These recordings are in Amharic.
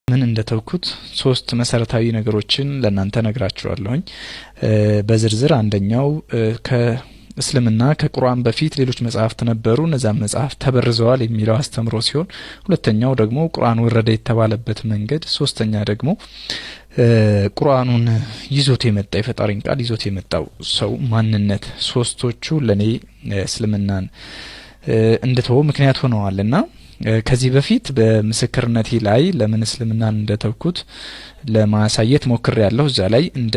ምን እንደተውኩት ሶስት መሰረታዊ ነገሮችን ለናንተ ነግራችኋለሁኝ በዝርዝር። አንደኛው ከእስልምና ከቁርአን በፊት ሌሎች መጽሐፍት ነበሩ፣ እነዛ መጽሐፍት ተበርዘዋል የሚለው አስተምሮ ሲሆን፣ ሁለተኛው ደግሞ ቁርአን ወረደ የተባለበት መንገድ፣ ሶስተኛ ደግሞ ቁርአኑን ይዞት የመጣ የፈጣሪን ቃል ይዞት የመጣው ሰው ማንነት። ሶስቶቹ ለኔ እስልምናን እንደተው ምክንያት ሆነዋልና ከዚህ በፊት በምስክርነቴ ላይ ለምን እስልምናን እንደተውኩት ለማሳየት ሞክሬያለሁ። እዛ ላይ እንደ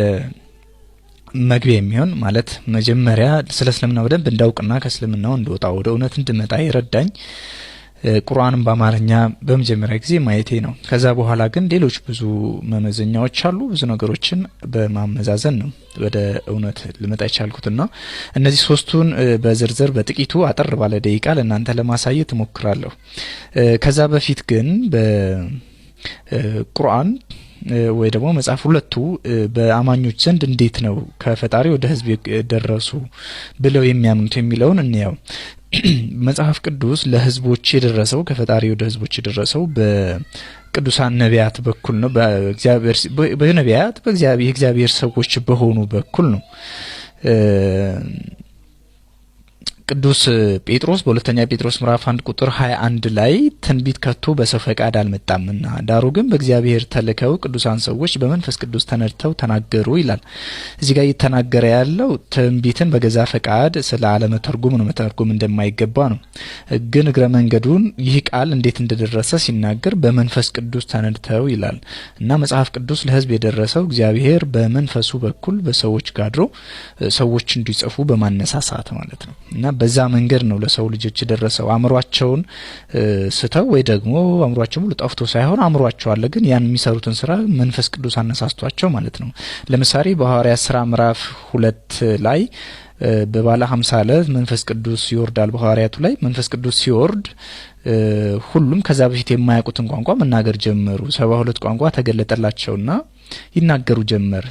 መግቢያ የሚሆን ማለት መጀመሪያ ስለ እስልምና በደንብ እንዳውቅና ከእስልምናው እንደወጣ ወደ እውነት እንድመጣ ይረዳኝ ቁርአንን በአማርኛ በመጀመሪያ ጊዜ ማየቴ ነው። ከዛ በኋላ ግን ሌሎች ብዙ መመዘኛዎች አሉ፣ ብዙ ነገሮችን በማመዛዘን ነው ወደ እውነት ልመጣ የቻልኩትና እነዚህ ሶስቱን በዝርዝር በጥቂቱ አጠር ባለ ደቂቃ ለእናንተ ለማሳየት እሞክራለሁ። ከዛ በፊት ግን በቁርአን ወይ ደግሞ መጽሐፍ ሁለቱ በአማኞች ዘንድ እንዴት ነው ከፈጣሪ ወደ ሕዝብ ደረሱ ብለው የሚያምኑት የሚለውን እንየው። መጽሐፍ ቅዱስ ለሕዝቦች የደረሰው ከፈጣሪ ወደ ሕዝቦች የደረሰው በቅዱሳን ነቢያት በኩል ነው። በነቢያት የእግዚአብሔር ሰዎች በሆኑ በኩል ነው። ቅዱስ ጴጥሮስ በሁለተኛ ጴጥሮስ ምዕራፍ 1 ቁጥር 21 ላይ ትንቢት ከቶ በሰው ፈቃድ አልመጣምና ዳሩ ግን በእግዚአብሔር ተልከው ቅዱሳን ሰዎች በመንፈስ ቅዱስ ተነድተው ተናገሩ ይላል። እዚህ ጋር እየተናገረ ያለው ትንቢትን በገዛ ፈቃድ ስለ አለመተርጎም ነው፣ መተርጎም እንደማይገባ ነው። ግን እግረ መንገዱን ይህ ቃል እንዴት እንደደረሰ ሲናገር በመንፈስ ቅዱስ ተነድተው ይላል እና መጽሐፍ ቅዱስ ለሕዝብ የደረሰው እግዚአብሔር በመንፈሱ በኩል በሰዎች ጋድሮ ሰዎች እንዲጽፉ በማነሳሳት ማለት ነው እና በዛ መንገድ ነው ለሰው ልጆች የደረሰው። አእምሯቸውን ስተው ወይ ደግሞ አእምሯቸው ሙሉ ጠፍቶ ሳይሆን አእምሯቸው አለ፣ ግን ያን የሚሰሩትን ስራ መንፈስ ቅዱስ አነሳስቷቸው ማለት ነው። ለምሳሌ በሐዋርያት ሥራ ምዕራፍ 2 ላይ በባለ 50 ዕለት መንፈስ ቅዱስ ይወርዳል። በሐዋርያቱ ላይ መንፈስ ቅዱስ ሲወርድ ሁሉም ከዛ በፊት የማያውቁትን ቋንቋ መናገር ጀመሩ። 72 ቋንቋ ተገለጠላቸውና ይናገሩ ጀመር።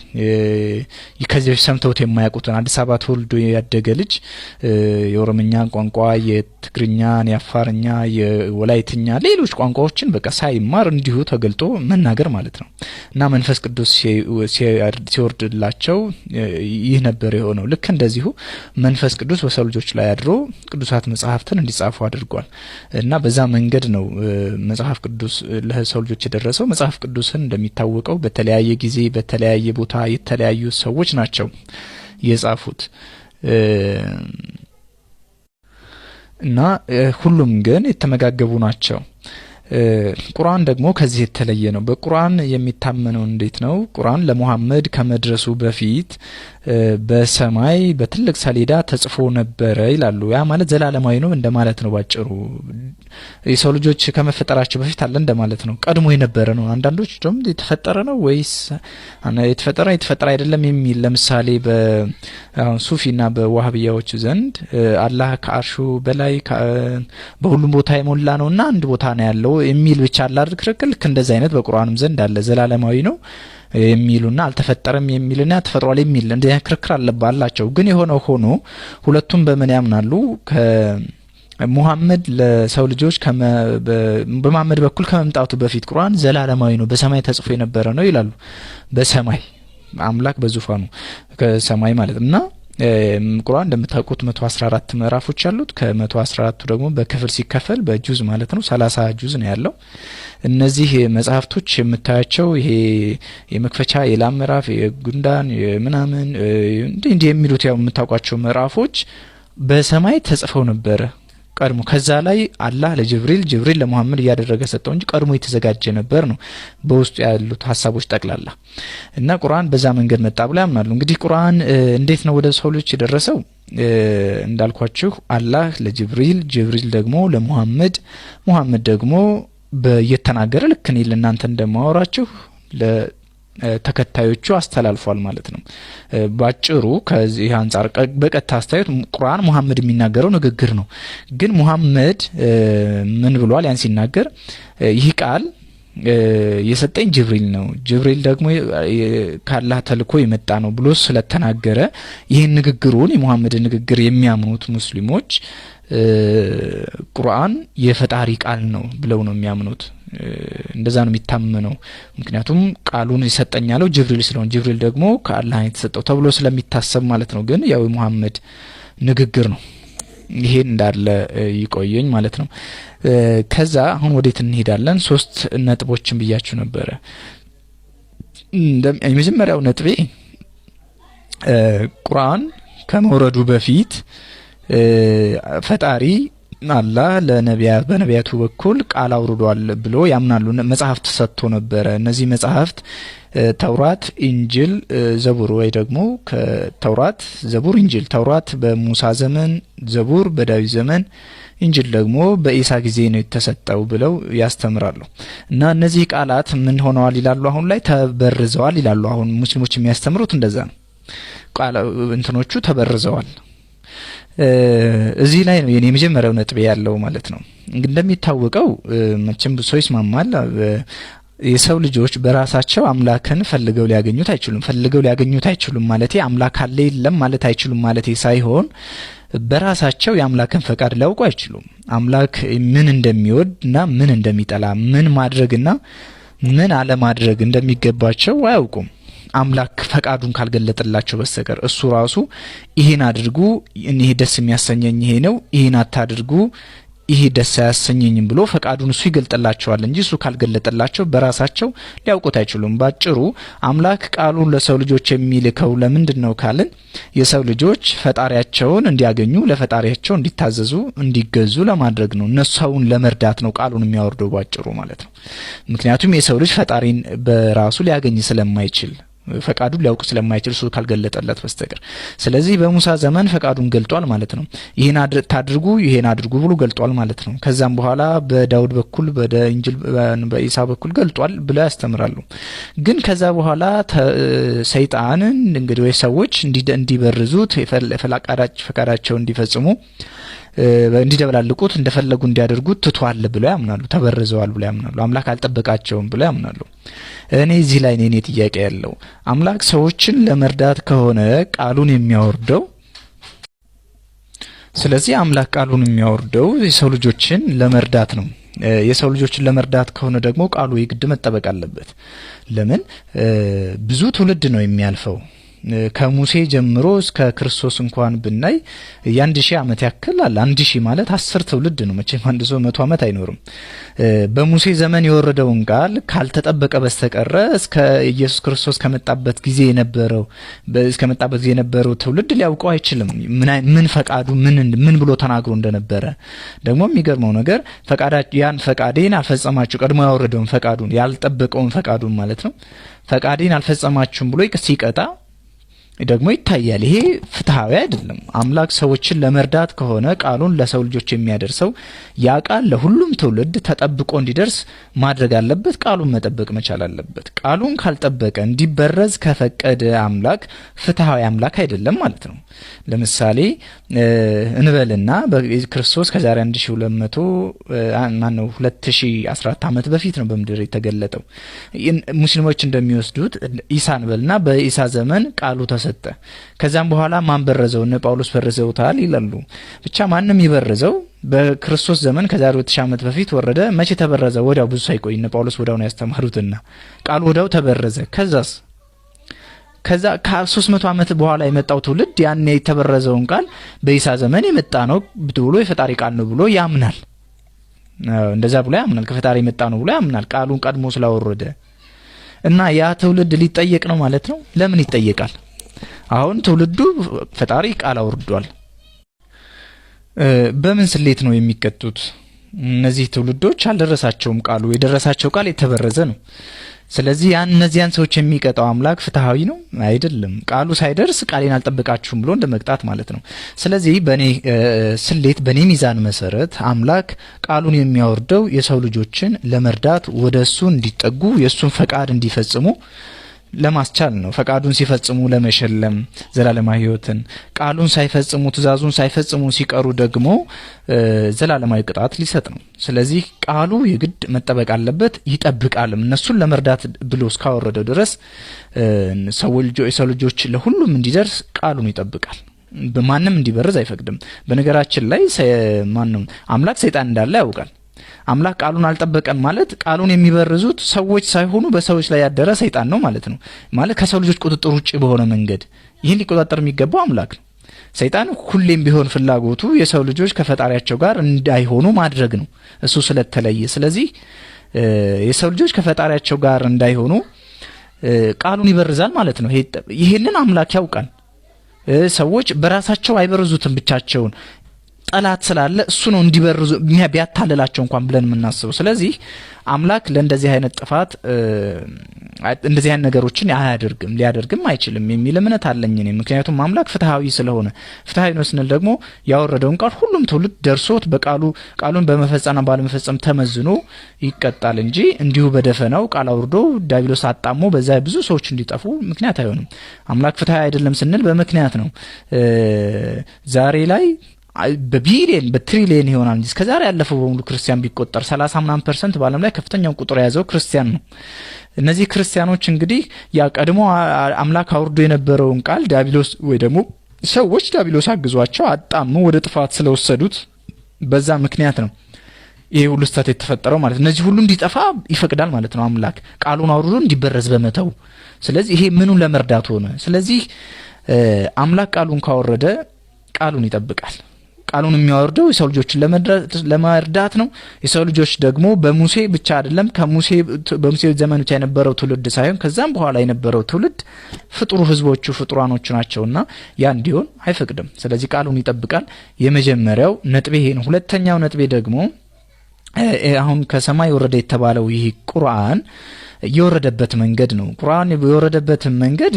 ከዚህ በፊት ሰምተውት የማያውቁትን አዲስ አበባ ተወልዶ ያደገ ልጅ የኦሮምኛ ቋንቋ፣ የትግርኛን፣ የአፋርኛ፣ የወላይትኛ ሌሎች ቋንቋዎችን በቃ ሳይማር እንዲሁ ተገልጦ መናገር ማለት ነው እና መንፈስ ቅዱስ ሲወርድላቸው ይህ ነበር የሆነው። ልክ እንደዚሁ መንፈስ ቅዱስ በሰው ልጆች ላይ አድሮ ቅዱሳት መጽሐፍትን እንዲጻፉ አድርጓል እና በዛ መንገድ ነው መጽሐፍ ቅዱስ ለሰው ልጆች የደረሰው። መጽሐፍ ቅዱስን እንደሚታወቀው በተለያየ ጊዜ በተለያየ ቦታ የተለያዩ ሰዎች ናቸው የጻፉት እና ሁሉም ግን የተመጋገቡ ናቸው። ቁርአን ደግሞ ከዚህ የተለየ ነው። በቁርአን የሚታመነው እንዴት ነው? ቁርአን ለሙሐመድ ከመድረሱ በፊት በሰማይ በትልቅ ሰሌዳ ተጽፎ ነበረ ይላሉ። ያ ማለት ዘላለማዊ ነው እንደማለት ነው ባጭሩ። የሰው ልጆች ከመፈጠራቸው በፊት አለ እንደማለት ነው። ቀድሞ የነበረ ነው። አንዳንዶች ደግሞ የተፈጠረ ነው ወይስ የተፈጠረ አይደለም የሚል ለምሳሌ በሱፊና በዋህብያዎች ዘንድ አላህ ከአርሹ በላይ በሁሉም ቦታ የሞላ ነውና አንድ ቦታ ነው ያለው የሚል ብቻ አላድርግ ክርክል እንደዛ አይነት በቁርአንም ዘንድ አለ። ዘላለማዊ ነው የሚሉና አልተፈጠረም የሚልና ተፈጥሯል የሚል እንደ ክርክር አለባላቸው። ግን የሆነው ሆኖ ሁለቱም በምን ያምናሉ? ሙሐመድ ለሰው ልጆች በመሐመድ በኩል ከመምጣቱ በፊት ቁርአን ዘላለማዊ ነው፣ በሰማይ ተጽፎ የነበረ ነው ይላሉ። በሰማይ አምላክ በዙፋኑ ከሰማይ ማለት እና ቁርአን እንደምታውቁት 114 ምዕራፎች አሉት። ከ114ቱ ደግሞ በክፍል ሲከፈል በጁዝ ማለት ነው 30 ጁዝ ነው ያለው። እነዚህ መጽሐፍቶች የምታያቸው ይሄ የመክፈቻ የላም ምዕራፍ የጉንዳን የምናምን እንዲህ የሚሉት ያው የምታውቋቸው ምዕራፎች በሰማይ ተጽፈው ነበረ ቀድሞ። ከዛ ላይ አላህ ለጅብሪል ለሙሐመድ እያደረገ ሰጠው እንጂ ቀድሞ የተዘጋጀ ነበር ነው በውስጡ ያሉት ሀሳቦች ጠቅላላ እና ቁርአን በዛ መንገድ መጣ ብለው ያምናሉ። እንግዲህ ቁርአን እንዴት ነው ወደ ሰው ልጅ የደረሰው? እንዳልኳችሁ አላህ ለጅብሪል ደግሞ ለሙሐመድ ደግሞ በየተናገረ ልክ እኔ ለእናንተ እንደማወራችሁ ተከታዮቹ አስተላልፏል ማለት ነው። ባጭሩ ከዚህ አንፃር በቀጥታ አስተያየት ቁርአን ሙሐመድ የሚናገረው ንግግር ነው። ግን ሙሐመድ ምን ብሏል? ያን ሲናገር ይህ ቃል የሰጠኝ ጅብሪል ነው፣ ጅብሪል ደግሞ ካላህ ተልኮ የመጣ ነው ብሎ ስለተናገረ ይህን ንግግሩን የሙሐመድ ንግግር የሚያምኑት ሙስሊሞች ቁርአን የፈጣሪ ቃል ነው ብለው ነው የሚያምኑት። እንደዛ ነው የሚታመነው። ምክንያቱም ቃሉን ይሰጠኛለው ጅብሪል ስለሆነ ጅብሪል ደግሞ ከአላህ የተሰጠው ተብሎ ስለሚታሰብ ማለት ነው። ግን ያው መሐመድ ንግግር ነው። ይሄን እንዳለ ይቆየኝ ማለት ነው። ከዛ አሁን ወዴት እንሄዳለን? 3 ነጥቦችን ብያችሁ ነበረ። የመጀመሪያው ነጥቤ ቁርአን ከመውረዱ በፊት ፈጣሪ አላህ በነቢያቱ በኩል ቃል አውርዷል ብሎ ያምናሉ። መጽሐፍት ሰጥቶ ነበረ። እነዚህ መጽሐፍት ተውራት፣ ኢንጂል፣ ዘቡር ወይ ደግሞ ከተውራት ዘቡር፣ ኢንጂል ተውራት በሙሳ ዘመን፣ ዘቡር በዳዊት ዘመን፣ ኢንጂል ደግሞ በኢሳ ጊዜ ነው የተሰጠው ብለው ያስተምራሉ። እና እነዚህ ቃላት ምን ሆነዋል ይላሉ? አሁን ላይ ተበርዘዋል ይላሉ። አሁን ሙስሊሞች የሚያስተምሩት እንደዛ ነው። እንትኖቹ ተበርዘዋል። እዚህ ላይ ነው የኔ የመጀመሪያው ነጥብ ያለው ማለት ነው። እንደሚታወቀው መቼም ብዙ ሰው ይስማማል። የሰው ልጆች በራሳቸው አምላክን ፈልገው ሊያገኙት አይችሉም ማለት አምላክ አለ የለም ማለት አይችሉም ማለት ሳይሆን በራሳቸው የአምላክን ፈቃድ ሊያውቁ አይችሉም። አምላክ ምን እንደሚወድና ምን እንደሚጠላ ምን ማድረግና ምን አለማድረግ እንደሚገባቸው አያውቁም። አምላክ ፈቃዱን ካልገለጠላቸው በስተቀር እሱ ራሱ ይሄን አድርጉ፣ እኔ ደስ የሚያሰኘኝ ይሄ ነው፣ ይሄን አታድርጉ፣ ይሄ ደስ አያሰኘኝም ብሎ ፈቃዱን እሱ ይገልጥላቸዋል እንጂ እሱ ካልገለጠላቸው በራሳቸው ሊያውቁት አይችሉም። ባጭሩ አምላክ ቃሉን ለሰው ልጆች የሚልከው ለምንድነው ካልን የሰው ልጆች ፈጣሪያቸውን እንዲያገኙ፣ ለፈጣሪያቸው እንዲታዘዙ፣ እንዲገዙ ለማድረግ ነው። እነሱን ለመርዳት ነው ቃሉን የሚያወርደው ባጭሩ ማለት ነው። ምክንያቱም የሰው ልጅ ፈጣሪን በራሱ ሊያገኝ ስለማይችል ፈቃዱን ሊያውቅ ስለማይችል እሱ ካልገለጠለት በስተቀር። ስለዚህ በሙሳ ዘመን ፈቃዱን ገልጧል ማለት ነው። ይሄን አድርጉ ብሎ ገልጧል ማለት ነው። ከዛም በኋላ በዳውድ በኩል በኢንጂል በኢሳ በኩል ገልጧል ብለው ያስተምራሉ። ግን ከዛ በኋላ ሰይጣንን እንግዲህ ወይ ሰዎች እንዲበርዙት ፈቃዳቸው እንዲፈጽሙ እንዲደበላልቁት እንደፈለጉ እንዲያደርጉት ትቷል ብለው ያምናሉ። ተበርዘዋል ብለው ያምናሉ። አምላክ አልጠበቃቸውም ብለው ያምናሉ። እኔ እዚህ ላይ እኔ ጥያቄ ያለው አምላክ ሰዎችን ለመርዳት ከሆነ ቃሉን የሚያወርደው፣ ስለዚህ አምላክ ቃሉን የሚያወርደው የሰው ልጆችን ለመርዳት ነው። የሰው ልጆችን ለመርዳት ከሆነ ደግሞ ቃሉ የግድ መጠበቅ አለበት። ለምን? ብዙ ትውልድ ነው የሚያልፈው። ከሙሴ ጀምሮ እስከ ክርስቶስ እንኳን ብናይ የ1000 ዓመት ያክል አለ። 1000 ማለት 10 ትውልድ ነው። መቼም አንድ ሰው 100 ዓመት አይኖርም። በሙሴ ዘመን የወረደውን ቃል ካልተጠበቀ በስተቀር እስከ ኢየሱስ ክርስቶስ ከመጣበት ጊዜ የነበረው ትውልድ ሊያውቀው አይችልም። ምን ፈቃዱ ምን ብሎ ተናግሮ እንደነበረ። ደግሞ የሚገርመው ነገር ፈቃዴን አልፈጸማችሁ፣ ቀድሞ ያወረደውን ፈቃዱን ያልጠበቀውን ፈቃዱን ማለት ነው። ፈቃዴን አልፈጸማችሁም ብሎ ሲቀጣ ደግሞ ይታያል። ይሄ ፍትሃዊ አይደለም። አምላክ ሰዎችን ለመርዳት ከሆነ ቃሉን ለሰው ልጆች የሚያደርሰው ያ ቃል ለሁሉም ትውልድ ተጠብቆ እንዲደርስ ማድረግ አለበት። ቃሉን መጠበቅ መቻል አለበት። ቃሉን ካልጠበቀ እንዲበረዝ ከፈቀደ አምላክ ፍትሃዊ አምላክ አይደለም ማለት ነው። ለምሳሌ እንበልና በክርስቶስ ከዛሬ 2014 ዓመት በፊት ነው በምድር የተገለጠው። ሙስሊሞች እንደሚወስዱት ኢሳን በልና በኢሳ ዘመን ቃሉ ተሰጠ። ከዛም በኋላ ማን በረዘው? እነ ጳውሎስ በረዘውታል ይላሉ። ብቻ ማንም ይበረዘው በክርስቶስ ዘመን ከዛሬ 2000 ዓመት በፊት ወረደ። መቼ ተበረዘ? ወዲያው ብዙ ሳይቆይ እነ ጳውሎስ ወዲያው ነው ያስተማሩትና ቃሉ ወዲያው ተበረዘ። ከዛ ከ300 ዓመት በኋላ የመጣው ትውልድ ያን የተበረዘውን ቃል በኢሳ ዘመን የመጣ ነው ብሎ የፈጣሪ ቃል ነው ብሎ ያምናል። እንደዛ ብሎ ያምናል። ከፈጣሪ የመጣ ነው ብሎ ያምናል ቃሉን ቀድሞ ስላወረደ እና ያ ትውልድ ሊጠየቅ ነው ማለት ነው። ለምን ይጠየቃል? አሁን ትውልዱ ፈጣሪ ቃል አውርዷል። በምን ስሌት ነው የሚቀጡት? እነዚህ ትውልዶች አልደረሳቸውም ቃሉ። የደረሳቸው ቃል የተበረዘ ነው። ስለዚህ እነዚያን ሰዎች የሚቀጣው አምላክ ፍትሃዊ ነው አይደለም። ቃሉ ሳይደርስ ቃሌን አልጠበቃችሁም ብሎ እንደመቅጣት ማለት ነው። ስለዚህ በኔ ስሌት በኔ ሚዛን መሰረት አምላክ ቃሉን የሚያወርደው የሰው ልጆችን ለመርዳት ወደሱ እንዲጠጉ የሱን ፈቃድ እንዲፈጽሙ ለማስቻል ነው። ፈቃዱን ሲፈጽሙ ለመሸለም ዘላለማዊ ሕይወትን፣ ቃሉን ሳይፈጽሙ ትእዛዙን ሳይፈጽሙ ሲቀሩ ደግሞ ዘላለማዊ ቅጣት ሊሰጥ ነው። ስለዚህ ቃሉ የግድ መጠበቅ አለበት፣ ይጠብቃልም። እነሱን ለመርዳት ብሎ እስካወረደው ድረስ የሰው ልጆች ለሁሉም እንዲደርስ ቃሉን ይጠብቃል። በማንም እንዲበረዝ አይፈቅድም። በነገራችን ላይ አምላክ ሰይጣን እንዳለ ያውቃል። አምላክ ቃሉን አልጠበቀም ማለት ቃሉን የሚበርዙት ሰዎች ሳይሆኑ በሰዎች ላይ ያደረ ሰይጣን ነው ማለት ነው። ማለት ከሰው ልጆች ቁጥጥር ውጪ በሆነ መንገድ ይህን ሊቆጣጠር የሚገባው አምላክ ነው። ሰይጣን ሁሌም ቢሆን ፍላጎቱ የሰው ልጆች ከፈጣሪያቸው ጋር እንዳይሆኑ ማድረግ ነው እሱ ስለተለየ። ስለዚህ የሰው ልጆች ከፈጣሪያቸው ጋር እንዳይሆኑ ቃሉን ይበርዛል ማለት ነው። ይሄንን አምላክ ያውቃል። ሰዎች በራሳቸው አይበርዙትም ብቻቸውን ጠላት ስላለ እሱ ነው እንዲበርዙ ቢያታልላቸው እንኳን ብለን የምናስበው። ስለዚህ አምላክ ለእንደዚህ አይነት ጥፋት እንደዚህ አይነት ነገሮችን አያደርግም ሊያደርግም አይችልም የሚል እምነት አለኝ እኔ። ምክንያቱም አምላክ ፍትሃዊ ስለሆነ ፍትሃዊ ነው ስንል ደግሞ ያወረደውን ቃል ሁሉም ትውልድ ደርሶት ቃሉን በመፈጸምና ባለመፈጸም ተመዝኖ ይቀጣል እንጂ እንዲሁ በደፈናው ቃል አውርዶ ዲያብሎስ አጣሞ በዛ ብዙ ሰዎች እንዲጠፉ ምክንያት አይሆንም። አምላክ ፍትሃዊ አይደለም ስንል በምክንያት ነው። ዛሬ ላይ በቢሊየን በትሪሊየን ይሆናል እንጂ እስከዛሬ ያለፈው በሙሉ ክርስቲያን ቢቆጠር 30% በዓለም ላይ ከፍተኛውን ቁጥር የያዘው ክርስቲያን ነው። እነዚህ ክርስቲያኖች እንግዲህ ያ ቀድሞ አምላክ አውርዶ የነበረውን ቃል ዲያብሎስ ወይ ደግሞ ሰዎች ዲያብሎስ አግዟቸው አጣሙ ወደ ጥፋት ስለወሰዱት በዛ ምክንያት ነው ይሄ ሁሉ ስህተት የተፈጠረው ማለት። እነዚህ ሁሉ እንዲጠፋ ይፈቅዳል ማለት ነው አምላክ ቃሉን አውርዶ እንዲበረዝ በመተው። ስለዚህ ይሄ ምኑን ለመርዳት ሆነ? ስለዚህ አምላክ ቃሉን ካወረደ ቃሉን ይጠብቃል። ቃሉን የሚያወርደው የሰው ልጆችን ለመርዳት ነው። የሰው ልጆች ደግሞ በሙሴ ብቻ አይደለም በሙሴ ዘመን ብቻ የነበረው ትውልድ ሳይሆን ከዛም በኋላ የነበረው ትውልድ ፍጡሩ ህዝቦቹ ፍጡራኖቹ ናቸውና ያ እንዲሆን አይፈቅድም። ስለዚህ ቃሉን ይጠብቃል። የመጀመሪያው ነጥቤ ይሄ ነው። ሁለተኛው ነጥቤ ደግሞ አሁን ከሰማይ ወረደ የተባለው ይህ ቁርአን የወረደበት መንገድ ነው። ቁርአን የወረደበት መንገድ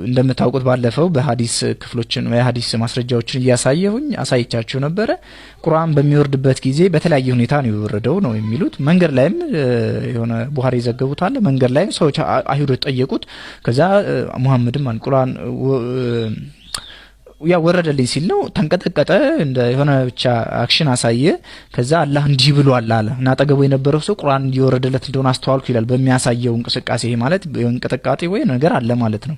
እንደምታውቁት ባለፈው በሐዲስ ክፍሎችን የሐዲስ ማስረጃዎችን አሳይቻችሁ ነበረ። ቁርአን በሚወርድበት ጊዜ በተለያየ ሁኔታ ነው የወረደው ነው የሚሉት። መንገድ ላይም የሆነ ቡኻሪ ዘገቡታል። መንገድ ላይም ሰዎች አይሁዶች ጠየቁት። ከዛ ሙሐመድም ቁርአን ያ ወረደልኝ ሲል ነው ተንቀጠቀጠ። እንደ የሆነ ብቻ አክሽን አሳየ። ከዛ አላህ እንዲህ ብሏል አለ እና አጠገቡ የነበረው ሰው ቁርአን እንዲወረደለት እንደሆነ አስተዋልኩ ይላል በሚያሳየው እንቅስቃሴ። ይሄ ማለት እንቅጥቃጤ ወይ ነገር አለ ማለት ነው።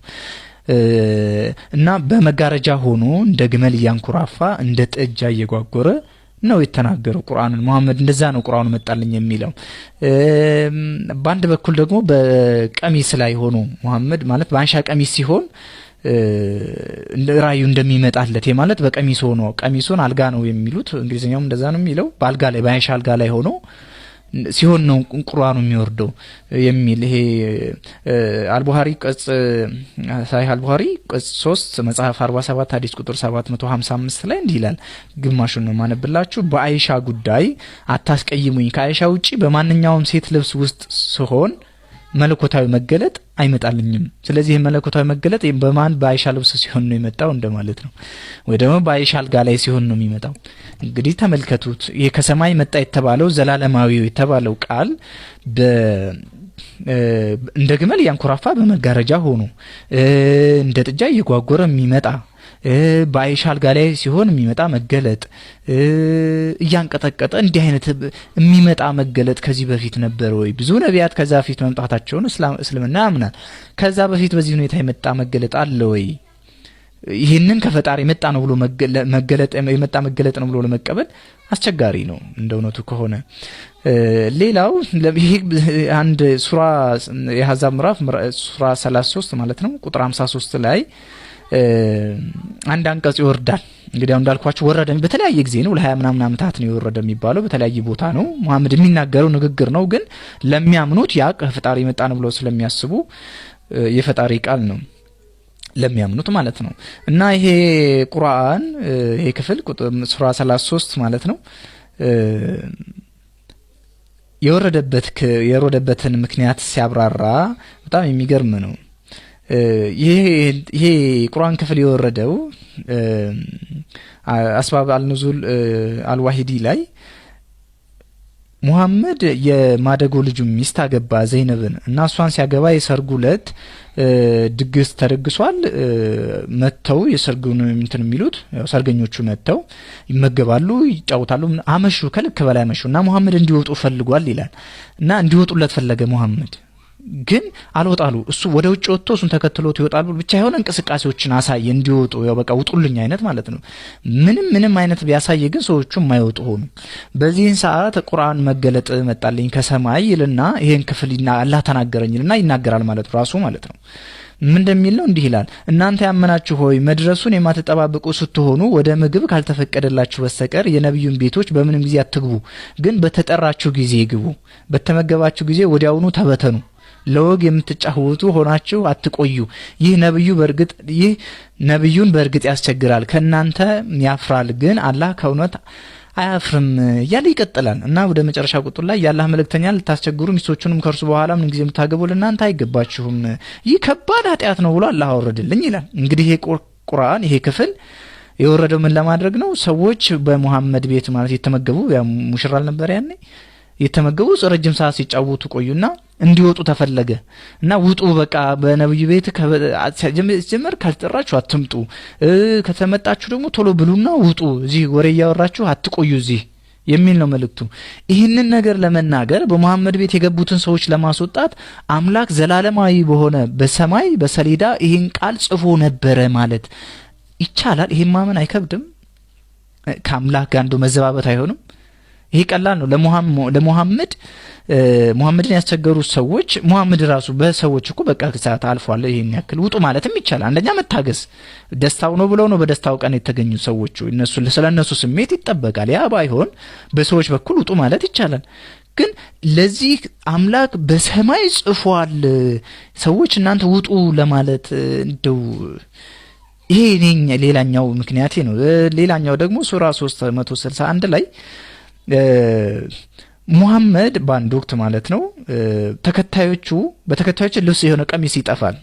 እና በመጋረጃ ሆኖ እንደ ግመል እያንኩራፋ እንደ ጥጃ እየጓጎረ ነው የተናገረው ቁርአንን። መሐመድ እንደዛ ነው ቁርአኑ መጣልኝ የሚለው። በአንድ በኩል ደግሞ በቀሚስ ላይ ሆኖ መሐመድ ማለት በአንሻ ቀሚስ ሲሆን ራዩ እንደሚመጣለት ማለት በቀሚስ ሆኖ ቀሚሱን አልጋ ነው የሚሉት እንግሊዘኛውም እንደዛ ነው የሚለው። በአልጋ ላይ በአይሻ አልጋ ላይ ሆኖ ሲሆን ነው ቁርአኑ የሚወርደው የሚል ይሄ አልቡኻሪ ቅጽ ሳሂህ አልቡኻሪ ቅጽ 3 መጽሐፍ 47 ሐዲስ ቁጥር 755 ላይ እንዲህ ይላል። ግማሹን ነው ማነብላችሁ። በአይሻ ጉዳይ አታስቀይሙኝ፣ ከአይሻ ውጪ በማንኛውም ሴት ልብስ ውስጥ ሲሆን መለኮታዊ መገለጥ አይመጣልኝም። ስለዚህ መለኮታዊ መገለጥ በማን በአይሻ ልብስ ሲሆን ነው የመጣው እንደማለት ነው። ወይ ደግሞ በአይሻ አልጋ ላይ ሲሆን ነው የሚመጣው። እንግዲህ ተመልከቱት። ይሄ ከሰማይ መጣ የተባለው ዘላለማዊው የተባለው ቃል እንደ ግመል ያንኮራፋ በመጋረጃ ሆኖ እንደ ጥጃ እየጓጎረ የሚመጣ በአይሻ አልጋ ላይ ሲሆን የሚመጣ መገለጥ እያንቀጠቀጠ እንዲህ አይነት የሚመጣ መገለጥ ከዚህ በፊት ነበር ወይ? ብዙ ነቢያት ከዛ በፊት መምጣታቸውን እስልምና ያምናል። ከዛ በፊት በዚህ ሁኔታ የመጣ መገለጥ አለ ወይ? ይህንን ከፈጣሪ የመጣ ነው ብሎ የመጣ መገለጥ ነው ብሎ ለመቀበል አስቸጋሪ ነው እንደውነቱ ከሆነ። ሌላው ይሄ አንድ ሱራ የአሕዛብ ምዕራፍ ሱራ 33 ማለት ነው ቁጥር 53 ላይ አንድ አንቀጽ ይወርዳል። እንግዲህ አሁን እንዳልኳችሁ ወረደ በተለያየ ጊዜ ነው። ለ20 ምናምን ዓመታት ነው የወረደ የሚባለው በተለያየ ቦታ ነው። መሐመድ የሚናገረው ንግግር ነው፣ ግን ለሚያምኑት ያ ከፈጣሪ የመጣ ነው ብለው ስለሚያስቡ የፈጣሪ ቃል ነው ለሚያምኑት ማለት ነው። እና ይሄ ቁርአን ይሄ ክፍል ሱራ 33 ማለት ነው የወረደበትን ምክንያት ሲያብራራ በጣም የሚገርም ነው። ይሄ ቁርአን ክፍል የወረደው አስባብ አልኑዙል አልዋሂዲ ላይ ሙሐመድ የማደጎ ልጁ ሚስት አገባ ዘይነብን እና እሷን ሲያገባ የሰርጉ ዕለት ድግስ ተደግሷል። መተው የሰርጉን እንትን የሚሉት ሰርገኞቹ መተው ይመገባሉ፣ ይጫወታሉ፣ አመሹ፣ ከልክ በላይ አመሹ እና ሙሐመድ እንዲወጡ ፈልጓል ይላል። እና እንዲወጡለት ፈለገ ሙሐመድ ግን አልወጣሉ እሱ ወደ ውጭ ወጥቶ እሱን ተከትሎት ይወጣሉ ብቻ የሆነ እንቅስቃሴዎችን አሳየ እንዲወጡ ያው በቃ ውጡልኝ አይነት ማለት ነው ምንም አይነት ቢያሳየ ግን ሰዎቹ የማይወጡ ሆኑ በዚህን ሰዓት ቁርአን መገለጥ መጣልኝ ከሰማይ ይልና ይሄን ክፍል አላህ ተናገረኝልና ይናገራል ማለት ራሱ ማለት ነው ምን እንደሚል ነው እንዲህ ይላል እናንተ ያመናችሁ ሆይ መድረሱን የማትጠባበቁ ስትሆኑ ወደ ምግብ ካልተፈቀደላችሁ በስተቀር የነብዩን ቤቶች በምንም ጊዜ አትግቡ ግን በተጠራችሁ ጊዜ ግቡ በተመገባችሁ ጊዜ ወዲያውኑ ተበተኑ ለወግ የምትጫወቱ ሆናችሁ አትቆዩ ይህ ነብዩን በርግጥ ያስቸግራል ከናንተ ያፍራል ግን አላህ ከእውነት አያፍርም ያለ ይቀጥላል እና ወደ መጨረሻ ቁጥር ላይ ያላህ መልእክተኛ ልታስቸግሩ ሚስቶቹንም ከርሱ በኋላ ምን ጊዜ የምታገቡ ለናንተ አይገባችሁም ይህ ከባድ ኃጢአት ነው ብሎ አላህ አወረደልኝ ይላል እንግዲህ ይሄ ቁርአን ይሄ ክፍል የወረደው ምን ለማድረግ ነው ሰዎች በመሐመድ ቤት ማለት የተመገቡ ያ ሙሽራል ነበር ያኔ የተመገቡ ረጅም ሰዓት ሲጫወቱ ቆዩና እንዲወጡ ተፈለገ እና ውጡ በቃ በነብዩ ቤት ጀመር ካልተጠራችሁ አትምጡ ከተመጣችሁ ደግሞ ቶሎ ብሉና ውጡ እዚህ ወሬ ያወራችሁ አትቆዩ እዚህ የሚል ነው መልእክቱ ይህንን ነገር ለመናገር በመሐመድ ቤት የገቡትን ሰዎች ለማስወጣት አምላክ ዘላለማዊ በሆነ በሰማይ በሰሌዳ ይህን ቃል ጽፎ ነበረ ማለት ይቻላል ይሄን ማመን አይከብድም ከአምላክ ጋር እንደው መዘባበት አይሆንም ይሄ ቀላል ነው ለሙሐመድን ያስቸገሩ ሰዎች ሙሐመድ ራሱ በሰዎች እኮ በቃ ሰዓት አልፏል ይሄን ያክል ውጡ ማለትም ይቻላል አንደኛ መታገስ ደስታው ነው ብለው ነው በደስታው ቀን የተገኙ ሰዎች እነሱ ስለነሱ ስሜት ይጠበቃል ያ ባይሆን በሰዎች በኩል ውጡ ማለት ይቻላል ግን ለዚህ አምላክ በሰማይ ጽፏል ሰዎች እናንተ ውጡ ለማለት እንደው ይሄ ሌላኛው ምክንያቴ ነው ሌላኛው ደግሞ ሱራ 361 ላይ ሙሐመድ ባንድ ወቅት ማለት ነው በተከታዮቹ ልብስ የሆነ ቀሚስ ይጠፋል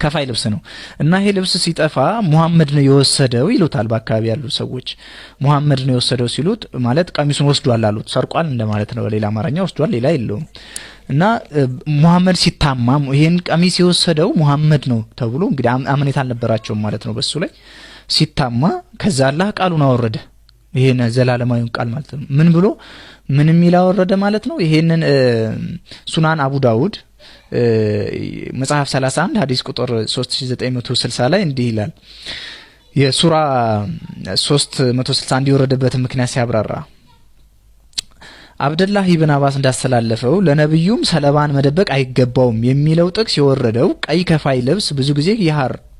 ከፋይ ልብስ ነው እና ይሄ ልብስ ሲጠፋ ሙሐመድ ነው የወሰደው ይሉታል በአካባቢ ያሉ ሰዎች ሙሐመድ ነው የወሰደው ሲሉት ማለት ቀሚሱን ወስዷል አሉት ሰርቋል እንደማለት ነው በሌላ አማርኛ ወስዷል ሌላ የለውም እና ሙሐመድ ሲታማ ይሄን ቀሚስ የወሰደው ሙሐመድ ነው ተብሎ እንግዲህ አመኔታ አልነበራቸውም ማለት ነው በሱ ላይ ሲታማ ከዛ አላህ ቃሉን አወረደ ይሄን ዘላለማዊ ቃል ማለት ነው ምን ብሎ ምን ሚል አወረደ ማለት ነው ይሄንን ሱናን አቡ ዳውድ መጽሐፍ 31 ሐዲስ ቁጥር 3960 ላይ እንዲህ ይላል የሱራ 361 የወረደበት ምክንያት ሲያብራራ አብደላህ ኢብኑ አባስ እንዳስተላለፈው ለነብዩም ሰለባን መደበቅ አይገባውም የሚለው ጥቅስ የወረደው ቀይ ከፋይ ልብስ ብዙ ጊዜ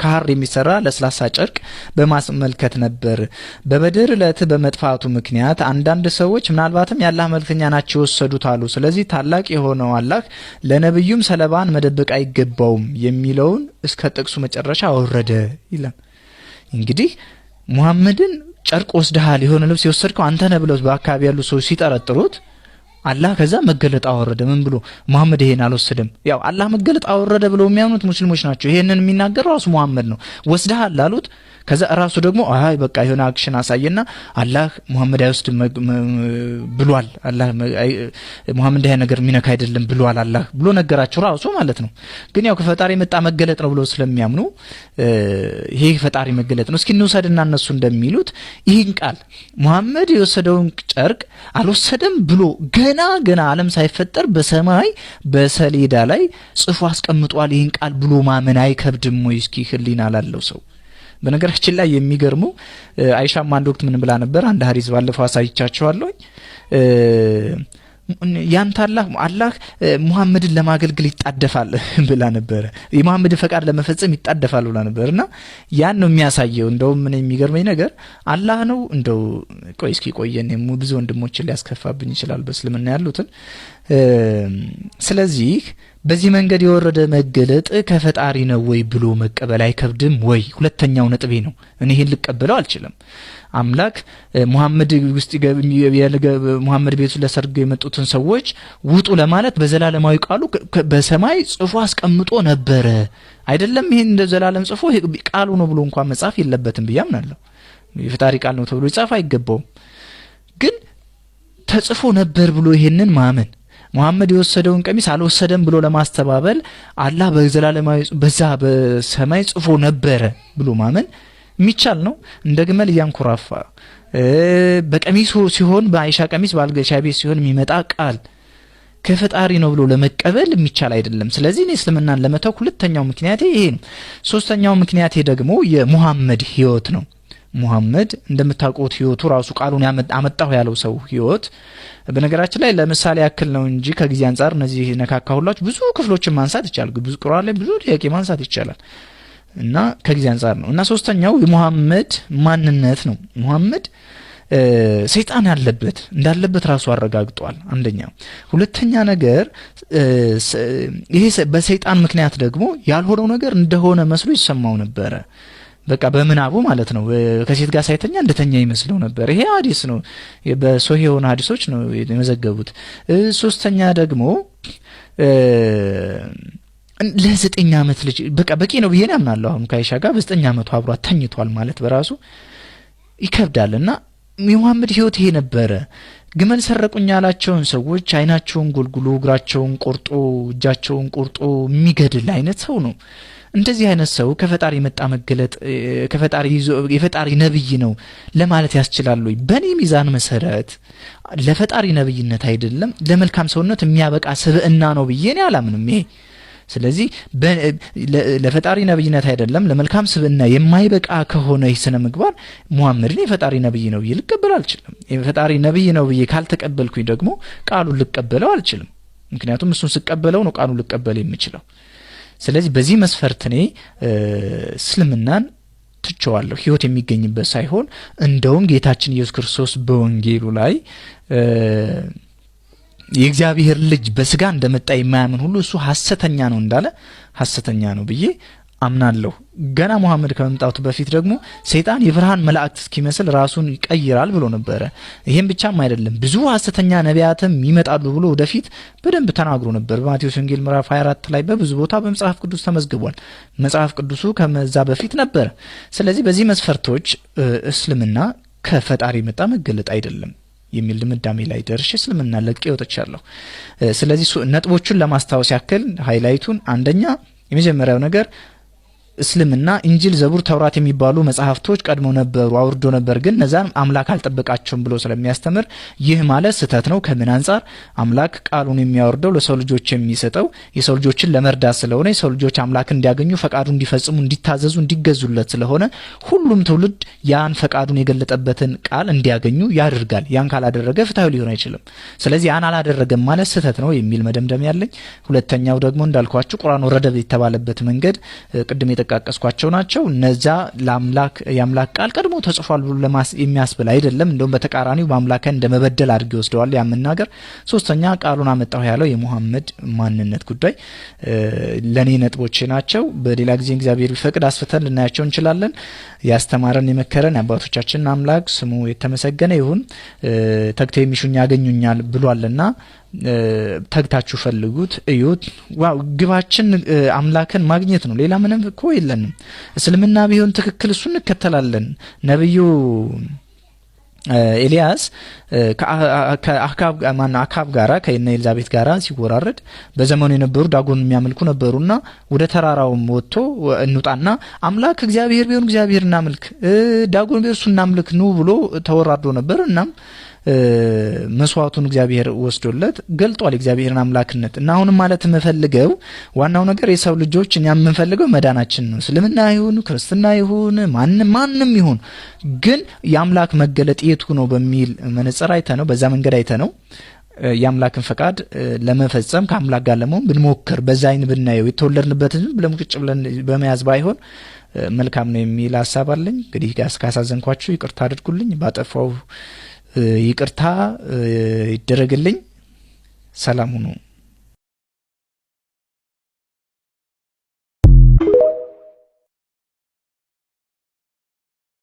ከሐር የሚሰራ ለስላሳ ጨርቅ በማስመልከት ነበር በበድር ዕለት በመጥፋቱ ምክንያት አንዳንድ ሰዎች ምናልባትም ያላህ መልእክተኛ ናቸው ወሰዱት አሉ ስለዚህ ታላቅ የሆነው አላህ ለነብዩም ሰለባን መደበቅ አይገባውም የሚለውን እስከ ጥቅሱ መጨረሻ አወረደ ይላል እንግዲህ ሙሐመድን ጨርቅ ወስደሃል የሆነ ልብስ የወሰድከው አንተ ነህ ብለው በአካባቢ ያሉ ሰዎች ሲጠረጥሩት አላህ ከዛ መገለጥ አወረደ ምን ብሎ ሙሐመድ ይሄን አልወሰደም ያው አላህ መገለጥ አወረደ ብለው የሚያምኑት ሙስሊሞች ናቸው ይሄንን የሚናገረው ራሱ ሙሐመድ ነው ወስደሃል አሉት ከዛ ራሱ ደግሞ አይ በቃ የሆነ አክሽን አሳየና አላህ ሙሐመድ አይወስድም ብሏል አላህ ሙሐመድ ይሄ ነገር ሚነካ አይደለም ብሏል አላህ ብሎ ነገራቸው ራሱ ማለት ነው ግን ያው ከፈጣሪ መጣ መገለጥ ነው ብለው ስለሚያምኑ ይሄ ፈጣሪ መገለጥ ነው እስኪ እንውሰድና እነሱ እንደሚሉት ይህን ቃል ሙሐመድ የወሰደውን ጨርቅ አልወሰደም ብሎ ገና ዓለም ሳይፈጠር በሰማይ በሰሌዳ ላይ ጽፎ አስቀምጧል ይህን ቃል ብሎ ማመን አይከብድም ወይ እስኪ ህሊና ላለው ሰው በነገራችን ላይ የሚገርመው አይሻም አንድ ወቅት ምን ብላ ነበር አንድ ሐዲስ ባለፈው አሳይቻችኋለሁ ያንተ አላህ ሙሐመድን ለማገልገል ይጣደፋል ብላ ነበር የሙሐመድ ፈቃድ ለመፈጸም ይጣደፋል ብላ ነበርና ያን ነው የሚያሳየው እንደው ምን የሚገርመኝ ነገር አላህ ነው እንደው እስኪ ቆየን ብዙ ወንድሞችን ሊያስከፋብኝ ይችላል በእስልምና ያሉትን ስለዚህ በዚህ መንገድ የወረደ መገለጥ ከፈጣሪ ነው ወይ ብሎ መቀበል አይከብድም ወይ ሁለተኛው ነጥቤ ነው እኔ ይሄን ልቀበለው አልችልም አምላክ ሙሐመድ ውስጥ ሙሐመድ ቤቱ ለሰርግ የመጡትን ሰዎች ውጡ ለማለት በዘላለማዊ ቃሉ በሰማይ ጽፎ አስቀምጦ ነበር አይደለም ይሄን እንደ ዘላለም ጽፎ ቃሉ ነው ብሎ እንኳን መጻፍ የለበትም ብያምናለሁ የፈጣሪ ቃል ነው ተብሎ ይጻፍ አይገባውም ግን ተጽፎ ነበር ብሎ ይሄንን ማመን ሙሐመድ የወሰደውን ቀሚስ አልወሰደም ብሎ ለማስተባበል አላህ በዘላለማዊ በዛ በሰማይ ጽፎ ነበር ብሎ ማመን የሚቻል ነው እንደ ግመል ያንኮራፋ በቀሚሱ ሲሆን በአይሻ ቀሚስ ባልገሻ ቤት ሲሆን የሚመጣ ቃል ከፈጣሪ ነው ብሎ ለመቀበል የሚቻል አይደለም። ስለዚህ እኔ እስልምናን ለመተው ሁለተኛው ምክንያቴ ይሄ ነው። ሶስተኛው ምክንያቴ ደግሞ የሙሐመድ ህይወት ነው። ሙሐመድ እንደምታውቁት ህይወቱ ራሱ ቃሉን አመጣሁ ያለው ሰው ህይወት በነገራችን ላይ ለምሳሌ ያክል ነው እንጂ ከጊዜ አንፃር እነዚህ ነካካሁላችሁ ብዙ ክፍሎችን ማንሳት ይቻላል። ብዙ ቁርአን ላይ ብዙ ጥያቄ ማንሳት ይቻላል እና ከጊዜ አንፃር ነው። እና ሶስተኛው የሙሐመድ ማንነት ነው። ሙሐመድ ሰይጣን ያለበት እንዳለበት ራሱ አረጋግጧል። አንደኛው ሁለተኛ ነገር ይሄ በሰይጣን ምክንያት ደግሞ ያልሆነው ነገር እንደሆነ መስሎ ይሰማው ነበር። በቃ በምናቡ ማለት ነው። ከሴት ጋር ሳይተኛ እንደተኛ ይመስለው ነበር። ይሄ ሐዲስ ነው፣ በሶሂህ የሆኑ ሐዲሶች ነው የመዘገቡት። ሶስተኛ ደግሞ ለ9 ዓመት ልጅ በቃ በቂ ነው ብዬ አምናለሁ። አሁን ከአይሻ ጋር በ9 ዓመቱ አብሯት ተኝቷል ማለት በራሱ ይከብዳልና የሙሐመድ ህይወት ይሄ ነበረ። ግመል ሰረቁኝ ያላቸውን ሰዎች አይናቸውን ጎልጉሎ እግራቸውን ቆርጦ እጃቸውን ቆርጦ የሚገድል አይነት ሰው ነው። እንደዚህ አይነት ሰው ከፈጣሪ መጣ መገለጥ ከፈጣሪ የፈጣሪ ነብይ ነው ለማለት ያስችላል ወይ? በኔ ሚዛን መሰረት ለፈጣሪ ነብይነት አይደለም ለመልካም ሰውነት የሚያበቃ ስብዕና ነው ብዬ እኔ አላምንም። ይሄ ስለዚህ ለፈጣሪ ነብይነት አይደለም ለመልካም ስብዕና የማይበቃ ከሆነ ስነ ምግባር ሙሐመድን የፈጣሪ ነብይ ነው ብዬ ልቀበል አልችልም። የፈጣሪ ነብይ ነው ብዬ ካልተቀበልኩኝ ደግሞ ቃሉን ልቀበለው አልችልም። ምክንያቱም እሱን ስቀበለው ነው ቃሉን ልቀበል የምችለው። ስለዚህ በዚህ መስፈርት እኔ እስልምናን ትቸዋለሁ። ህይወት የሚገኝበት ሳይሆን እንደውም ጌታችን ኢየሱስ ክርስቶስ በወንጌሉ ላይ የእግዚአብሔር ልጅ በስጋ እንደመጣ የማያምን ሁሉ እሱ ሐሰተኛ ነው እንዳለ ሐሰተኛ ነው ብዬ አምናለሁ። ገና ሙሐመድ ከመምጣቱ በፊት ደግሞ ሰይጣን የብርሃን መላእክት እስኪመስል ራሱን ይቀይራል ብሎ ነበር። ይሄም ብቻም አይደለም ብዙ ሐሰተኛ ነቢያትም ይመጣሉ ብሎ ወደፊት በደንብ ተናግሮ ነበር። በማቴዎስ ወንጌል ምዕራፍ 24 ላይ በብዙ ቦታ በመጽሐፍ ቅዱስ ተመዝግቧል። መጽሐፍ ቅዱሱ ከመዛ በፊት ነበር። ስለዚህ በዚህ መስፈርቶች እስልምና ከፈጣሪ መጣ መገለጥ አይደለም የሚል ድምዳሜ ላይ ደርሼ እስልምና ለቄ ወጥቻለሁ። ስለዚህ ነጥቦቹን ለማስታወስ ያክል ሃይላይቱን አንደኛ የመጀመሪያው ነገር እስልምና እንጂል፣ ዘቡር፣ ተውራት የሚባሉ መጽሐፍቶች ቀድሞ ነበሩ አውርዶ ነበር፣ ግን ነዛን አምላክ አልጠበቃቸውም ብሎ ስለሚያስተምር ይህ ማለት ስህተት ነው። ከምን አንፃር? አምላክ ቃሉን የሚያወርደው ለሰው ልጆች የሚሰጠው የሰው ልጆችን ለመርዳት ስለሆነ የሰው ልጆች አምላክን እንዲያገኙ ፈቃዱን እንዲፈጽሙ እንዲታዘዙ እንዲገዙለት ስለሆነ ሁሉም ትውልድ ያን ፈቃዱን የገለጠበትን ቃል እንዲያገኙ ያደርጋል። ያን ካላደረገ ፍትሃዊ ሊሆን አይችልም። ስለዚህ ያን አላደረገም ማለት ስህተት ነው የሚል መደምደም ያለኝ። ሁለተኛው ደግሞ እንዳልኳችሁ ቁርአን ወረደ የተባለበት መንገድ ቅድም የጠቃቀስኳቸው ናቸው። እነዛ ለአምላክ የአምላክ ቃል ቀድሞ ተጽፏል ብሎ የሚያስብል አይደለም። እንደውም በተቃራኒው በአምላክን እንደመበደል አድርገው ወስደዋል ያመናገር። ሶስተኛ ቃሉን አመጣው ያለው የሙሐመድ ማንነት ጉዳይ ለኔ ነጥቦቼ ናቸው። በሌላ ጊዜ እግዚአብሔር ቢፈቅድ አስፈተን ልናያቸው እንችላለን። ያስተማረን የመከረን የአባቶቻችን አምላክ ስሙ የተመሰገነ ይሁን። ተግተው የሚሹኝ ያገኙኛል ብሏልና ተግታችሁ ፈልጉት እዩት። ዋው ግባችን አምላክን ማግኘት ነው። ሌላ ምንም እኮ የለንም። እስልምና ቢሆን ትክክል እሱ እንከተላለን። ነብዩ ኤልያስ ከአካብ ጋራ ከእነ ኤልዛቤት ጋራ ሲወራረድ በዘመኑ የነበሩ ዳጎን የሚያመልኩ ነበሩና ወደ ተራራውም ወጥቶ እንውጣና አምላክ እግዚአብሔር ቢሆን እግዚአብሔር እናምልክ፣ ዳጎን ቢሆን እሱ እናምልክ ኑ ብሎ ተወራርዶ ነበር። እናም መስዋዕቱን እግዚአብሔር ወስዶለት ገልጧል እግዚአብሔርን አምላክነት። እና አሁንም ማለት የምፈልገው ዋናው ነገር የሰው ልጆች እኛ የምንፈልገው መዳናችን ነው። እስልምና ይሁን ክርስትና ይሁን ማንም ይሁን ግን የአምላክ መገለጥ የቱ ነው በሚል መነጽር አይተ ነው በዛ መንገድ አይተ ነው የአምላክን ፈቃድ ለመፈጸም ከአምላክ ጋር ለመሆን ብንሞክር በዛ አይን ብናየው የተወለድንበትን ብለን ቁጭ ብለን በመያዝ ባይሆን መልካም ነው የሚል ሐሳብ አለኝ። እንግዲህ ካሳዘንኳችሁ ይቅርታ አድርጉልኝ። ባጠፋው ይቅርታ ይደረግልኝ። ሰላም ሁኑ።